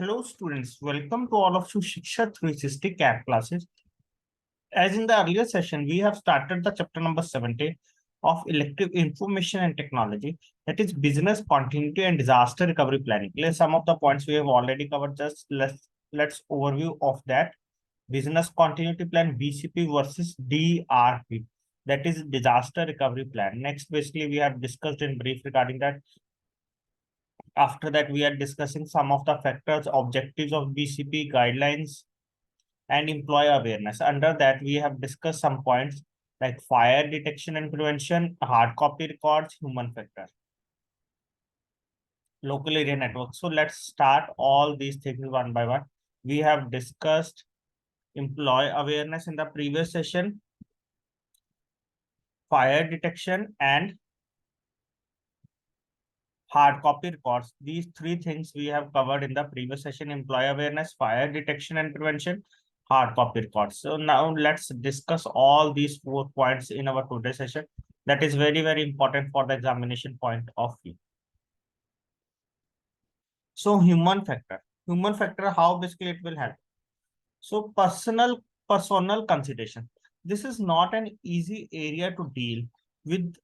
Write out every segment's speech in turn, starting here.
Hello students, welcome to all of you Shiksha 360 CAT classes. As in the earlier session, we have started the chapter number 70 of Elective Information and Technology, that is Business Continuity and Disaster Recovery Planning. Some of the points we have already covered, just let's overview of that. Business Continuity Plan, BCP versus DRP, that is Disaster Recovery Plan. Next, basically, we have discussed in brief regarding that. After that, we are discussing some of the factors, objectives of BCP guidelines, and employee awareness. Under that, we have discussed some points like fire detection and prevention, hard copy records, human factor, local area network. So let's start all these things one by one. We have discussed employee awareness in the previous session, fire detection and hard copy records. These three things we have covered in the previous session: employee awareness, fire detection and prevention, hard copy records. So now let's discuss all these 4 points in our today's session. That is very, very important for the examination point of view. So human factor. Human factor, how basically it will help. So personal consideration. This is not an easy area to deal with,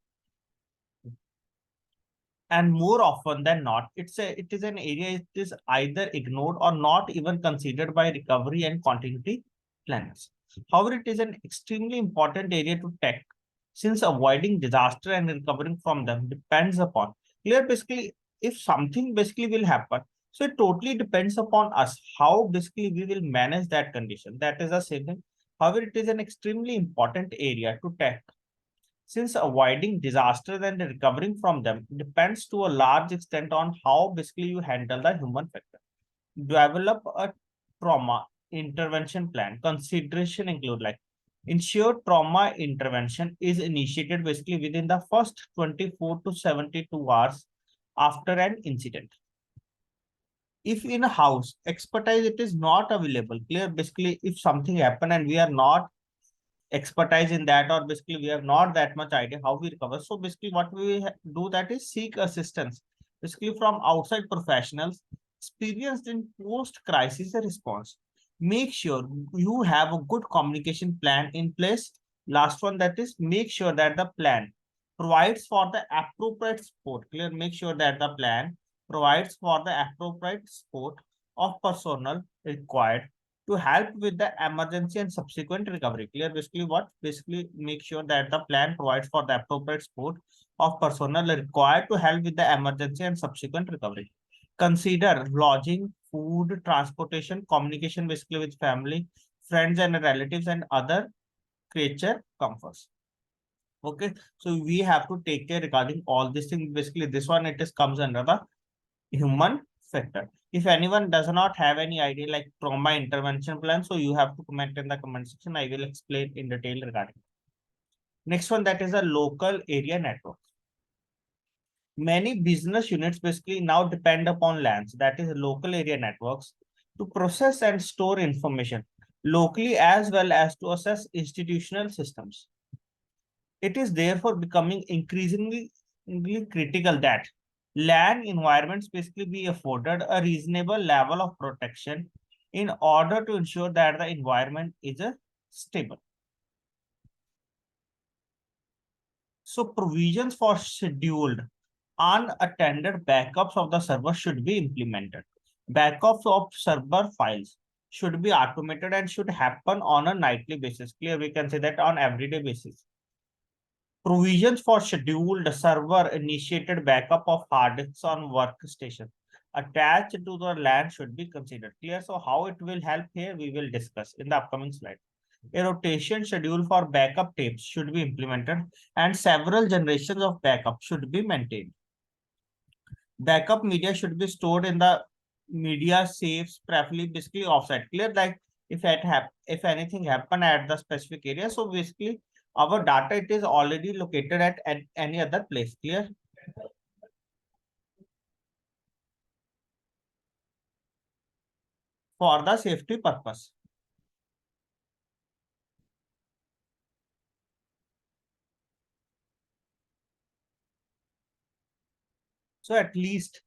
and more often than not it is an area it is either ignored or not even considered by recovery and continuity planners. However, it is an extremely important area to tackle, since avoiding disaster and recovering from them depends upon clear basically if something basically will happen, so it totally depends upon us how basically we will manage that condition. That is the same thing. However, it is an extremely important area to tackle, since avoiding disasters and recovering from them depends to a large extent on how basically you handle the human factor. Develop a trauma intervention plan. Consideration include like ensure trauma intervention is initiated basically within the first 24 to 72 hours after an incident. If in a house expertise it is not available, clear basically if something happen and we are not expertise in that, or basically we have not that much idea how we recover, so basically what we do that is seek assistance basically from outside professionals experienced in post crisis response. Make sure you have a good communication plan in place. Last one, that is make sure that the plan provides for the appropriate support. Clear, make sure that the plan provides for the appropriate support of personnel required to help with the emergency and subsequent recovery. Clear, basically what? Basically make sure that the plan provides for the appropriate support of personnel required to help with the emergency and subsequent recovery. Consider lodging, food, transportation, communication basically with family, friends and relatives and other creature comforts. Okay, so we have to take care regarding all these things. Basically, this one it is comes under the human factor. If anyone does not have any idea like trauma intervention plan, so you have to comment in the comment section. I will explain in detail regarding. Next one, that is a local area network. Many business units basically now depend upon LANs, that is local area networks, to process and store information locally as well as to assess institutional systems. It is therefore becoming increasingly critical that land environments basically be afforded a reasonable level of protection in order to ensure that the environment is stable. So provisions for scheduled unattended backups of the server should be implemented. Backups of server files should be automated and should happen on a nightly basis. Clear, we can say that on everyday basis. Provisions for scheduled server-initiated backup of hard disks on workstation attached to the LAN should be considered. Clear? So how it will help here, we will discuss in the upcoming slide. A rotation schedule for backup tapes should be implemented and several generations of backup should be maintained. Backup media should be stored in the media safes, preferably basically offsite. Clear? Like if anything happen at the specific area, so basically our data it is already located at any other place. Clear? For the safety purpose. So at least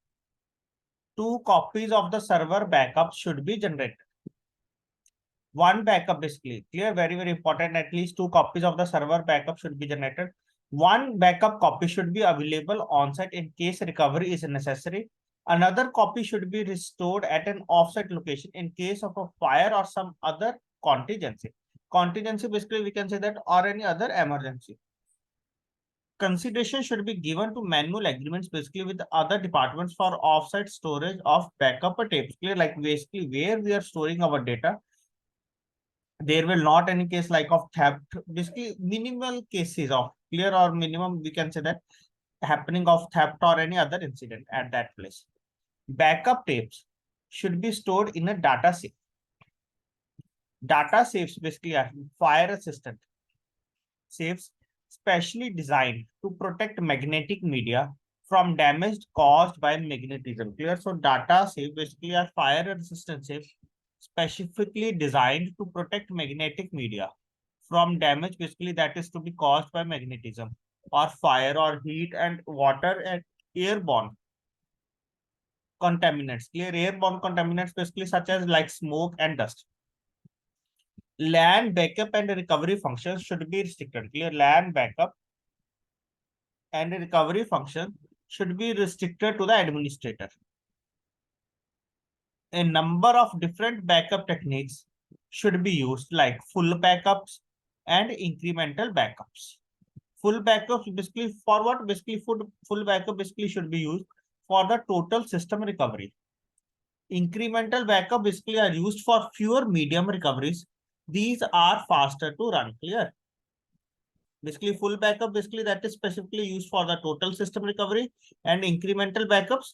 two copies of the server backup should be generated. One backup basically, clear, very, very important. At least two copies of the server backup should be generated. One backup copy should be available on site in case recovery is necessary. Another copy should be restored at an offsite location in case of a fire or some other contingency. Contingency basically we can say that, or any other emergency. Consideration should be given to manual agreements basically with other departments for offsite storage of backup tapes. Clear, like basically where we are storing our data, there will not any case like of theft, basically minimal cases of clear, or minimum we can say that happening of theft or any other incident at that place. Backup tapes should be stored in a data safe. Data safes basically are fire resistant safes specially designed to protect magnetic media from damage caused by magnetism. Clear? So data safe basically are fire resistant safes specifically designed to protect magnetic media from damage basically that is to be caused by magnetism or fire or heat and water and airborne contaminants. Clear? Airborne contaminants basically such as like smoke and dust. LAN backup and recovery functions should be restricted. Clear? LAN backup and recovery function should be restricted to the administrator. A number of different backup techniques should be used like full backups and incremental backups. Full backups basically for what? Basically full backup basically should be used for the total system recovery. Incremental backup basically are used for fewer medium recoveries. These are faster to run. Clear? Basically full backup basically that is specifically used for the total system recovery, and incremental backups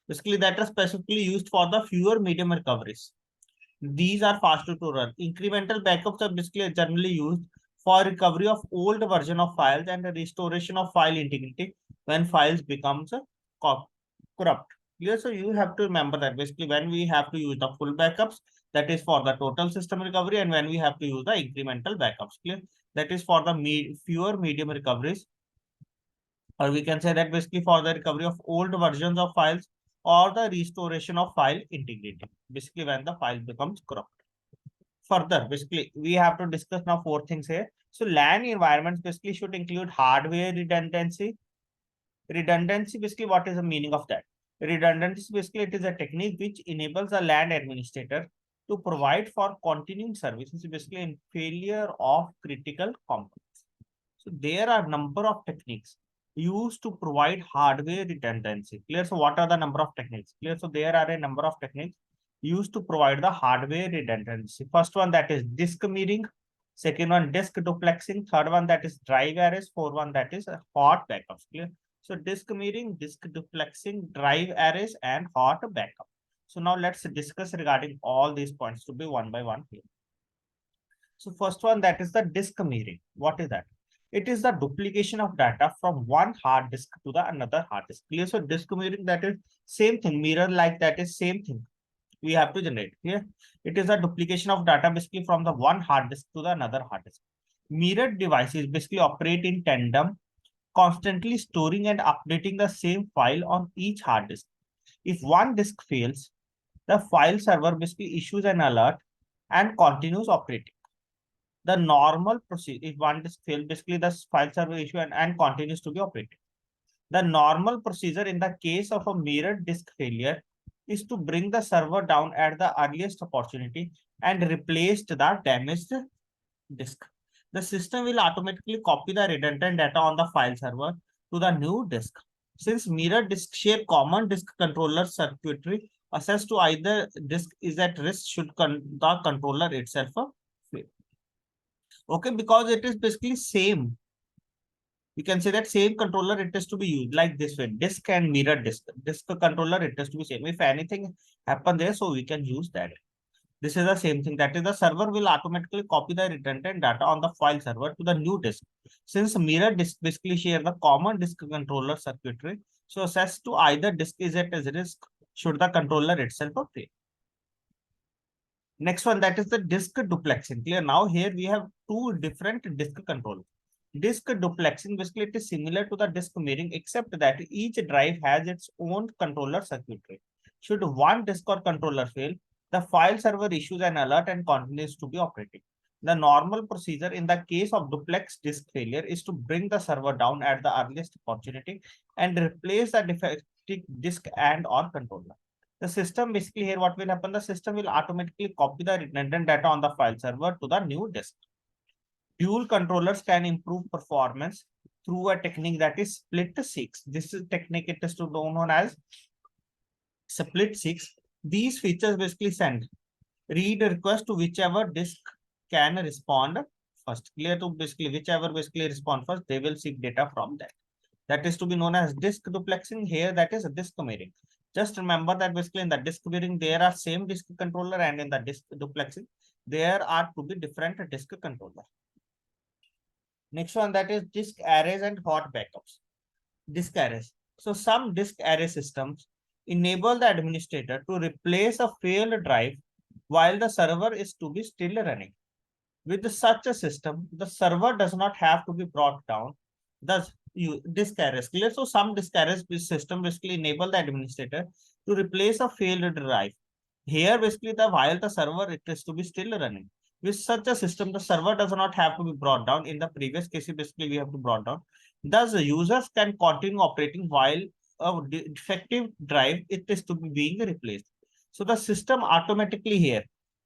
basically that are specifically used for the fewer medium recoveries. These are faster to run. Incremental backups are basically generally used for recovery of old version of files and the restoration of file integrity when files becomes corrupt. Clear? So you have to remember that basically when we have to use the full backups, that is for the total system recovery, and when we have to use the incremental backups, clear, that is for the fewer medium recoveries, or we can say that basically for the recovery of old versions of files or the restoration of file integrity, basically when the file becomes corrupt. Further, basically we have to discuss now four things here. So LAN environments basically should include hardware redundancy. Redundancy basically what is the meaning of that? Redundancy basically it is a technique which enables a LAN administrator to provide for continuing services basically in failure of critical components. So there are number of techniques used to provide hardware redundancy. Clear? So what are the number of techniques? Clear? So there are a number of techniques used to provide the hardware redundancy. First one that is disk mirroring. Second one disk duplexing. Third one that is drive arrays. Fourth one that is hot backups. Clear? So disk mirroring, disk duplexing, drive arrays, and hot backup. So now let's discuss regarding all these points to be one by one here. So first one that is the disk mirroring. What is that? It is the duplication of data from one hard disk to the another hard disk. Clear? So disk mirroring, that is same thing. Mirror like that is same thing. We have to generate. Clear? It is a duplication of data basically from the one hard disk to the another hard disk. Mirrored devices basically operate in tandem, constantly storing and updating the same file on each hard disk. If one disk fails, the file server basically issues an alert and continues operating. The normal procedure, if one disk fails, basically the file server issue and continues to be operating. The normal procedure in the case of a mirrored disk failure is to bring the server down at the earliest opportunity and replace the damaged disk. The system will automatically copy the redundant data on the file server to the new disk. Since mirrored disk share common disk controller circuitry, access to either disk is at risk should the controller itself fail. Okay, because it is basically same. We can say that same controller it is to be used like this way. Disk and mirror disk. Disk controller it is to be same. If anything happen there, so we can use that. This is the same thing. That is the server will automatically copy the redundant data on the file server to the new disk. Since mirror disk basically share the common disk controller circuitry, so access to either disk is at risk should the controller itself fail. Next one that is the disk duplexing. Clear? Now here we have two different disk controllers. Disk duplexing basically it is similar to the disk mirroring except that each drive has its own controller circuitry. Should one disk or controller fail, the file server issues an alert and continues to be operating. The normal procedure in the case of duplex disk failure is to bring the server down at the earliest opportunity and replace the defective disk and or controller. The system basically here what will happen, the system will automatically copy the redundant data on the file server to the new disk. Dual controllers can improve performance through a technique that is split six. This is technique it is known as split six. These features basically send read request to whichever disk can respond first. Clear? To basically whichever basically respond first, they will seek data from that. That is to be known as disk duplexing. Here, that is a disk mirroring. Just remember that basically in the disk mirroring, there are same disk controller, and in the disk duplexing, there are to be different disk controller. Next one, that is disk arrays and hot backups. Disk arrays. So some disk array systems enable the administrator to replace a failed drive while the server is to be still running. With such a system, the server does not have to be brought down. Thus, disk arrays clear. So some disk arrays system basically enable the administrator to replace a failed drive. Here, basically, the while the server it is to be still running. With such a system, the server does not have to be brought down. In the previous case, basically we have to brought down. Thus, the users can continue operating while a defective drive it is to be being replaced. So the system automatically here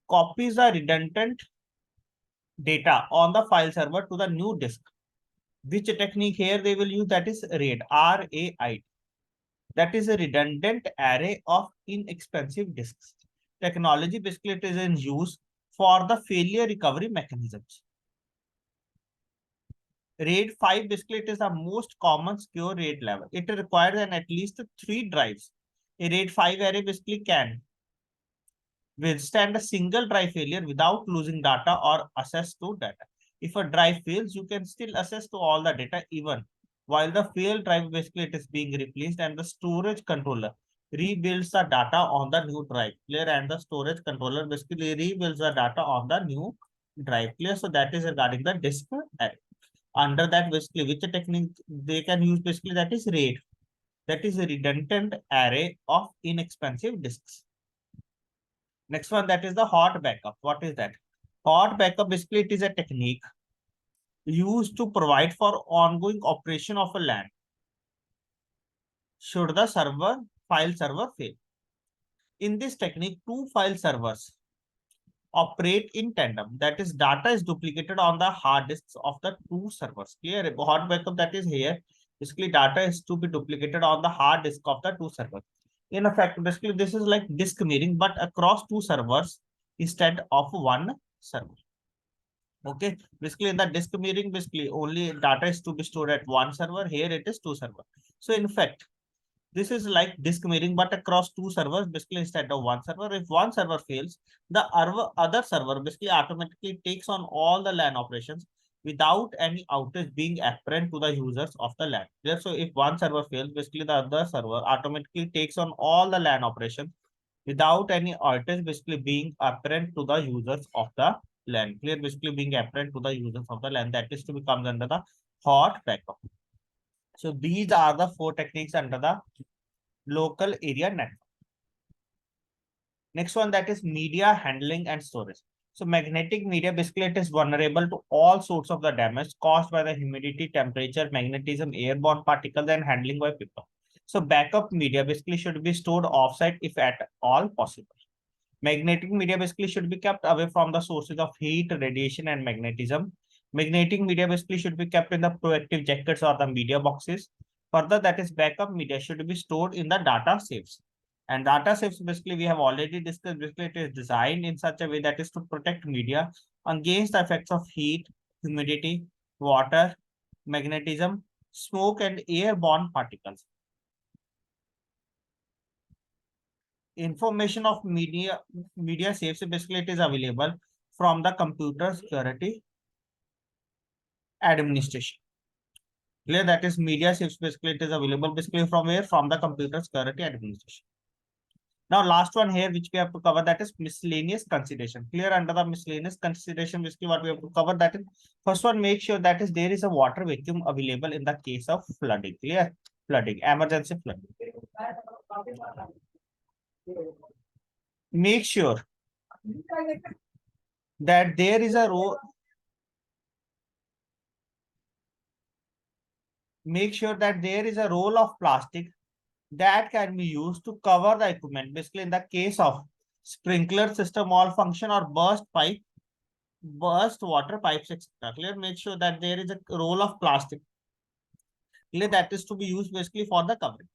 copies the redundant data on the file server to the new disk. Which technique here they will use, that is RAID, R-A-I-D. That is a redundant array of inexpensive disks. Technology basically it is in use for the failure recovery mechanisms. RAID 5 basically it is the most common secure RAID level. It requires at least 3 drives. A RAID 5 array basically can withstand a single drive failure without losing data or access to data. If a drive fails, you can still access to all the data even while the failed drive basically it is being replaced, and the storage controller rebuilds the data on the new drive. Clear? And the storage controller basically rebuilds the data on the new drive. Clear? So that is regarding the disk array. Under that, basically, which technique they can use basically, that is RAID. That is a redundant array of inexpensive disks. Next one, that is the hot backup. What is that? Hot backup basically it is a technique used to provide for ongoing operation of a LAN should the file server fail. In this technique, two file servers operate in tandem. That is, data is duplicated on the hard disks of the two servers. Clear? Hot backup that is here. Basically, data is to be duplicated on the hard disk of the two servers. In effect, basically, this is like disk mirroring, but across two servers instead of one server. Okay, basically in the disk mirroring, basically only data is to be stored at one server. Here it is two server. So in fact, this is like disk mirroring, but across two servers, basically instead of one server. If one server fails, the other server basically automatically takes on all the LAN operations without any outage being apparent to the users of the LAN. So if one server fails, basically the other server automatically takes on all the LAN operations without any outage basically being apparent to the users of the LAN. Clear? Basically being apparent to the users of the LAN. That is to be comes under the hot backup. So these are the 4 techniques under the local area network. Next one, that is media handling and storage. So magnetic media basically it is vulnerable to all sorts of the damage caused by the humidity, temperature, magnetism, airborne particles, and handling by people. So backup media basically should be stored offsite if at all possible. Magnetic media basically should be kept away from the sources of heat, radiation, and magnetism. Magnetic media basically should be kept in the proactive jackets or the media boxes. Further, that is backup media should be stored in the data safes. And data safes basically we have already discussed. Basically, it is designed in such a way that is to protect media against the effects of heat, humidity, water, magnetism, smoke, and airborne particles. Information of media safes basically it is available from the computer security administration. Clear? That is media safes basically it is available basically from where? From the computer security administration. Now last one here which we have to cover, that is miscellaneous consideration. Clear? Under the miscellaneous consideration basically what we have to cover, that is first one, make sure that is there is a water vacuum available in the case of flooding. Clear? Flooding, emergency flooding. Make sure that there is a role. Make sure that there is a roll of plastic that can be used to cover the equipment. Basically, in the case of sprinkler system malfunction or burst water pipes, etc. Clear. Make sure that there is a roll of plastic that is to be used basically for the covering.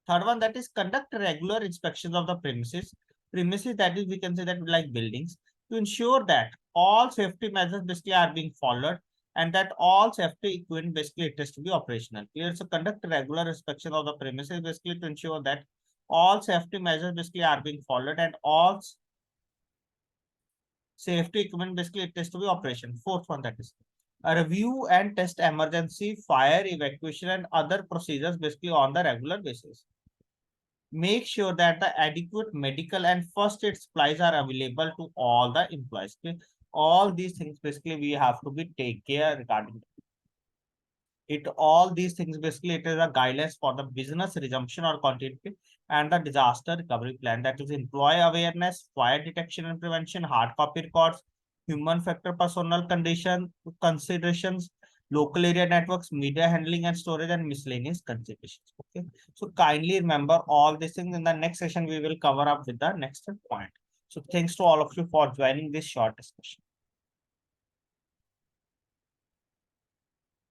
Third one, that is conduct regular inspections of the premises. Premises, that is, we can say that like buildings, to ensure that all safety measures basically are being followed and that all safety equipment basically it is to be operational. Clear. So conduct regular inspection of the premises basically to ensure that all safety measures basically are being followed and all safety equipment basically it is to be operation. Fourth one, that is a review and test emergency fire evacuation and other procedures basically on the regular basis. Make sure that the adequate medical and first aid supplies are available to all the employees. Okay? All these things basically we have to be take care regarding it. All these things basically it is a guidelines for the business resumption or continuity and the disaster recovery plan, that is employee awareness, fire detection and prevention, hard copy records, human factor personal condition considerations, local area networks, media handling and storage, and miscellaneous considerations. Okay, so kindly remember all these things. In the next session we will cover up with the next point. So thanks to all of you for joining this short discussion.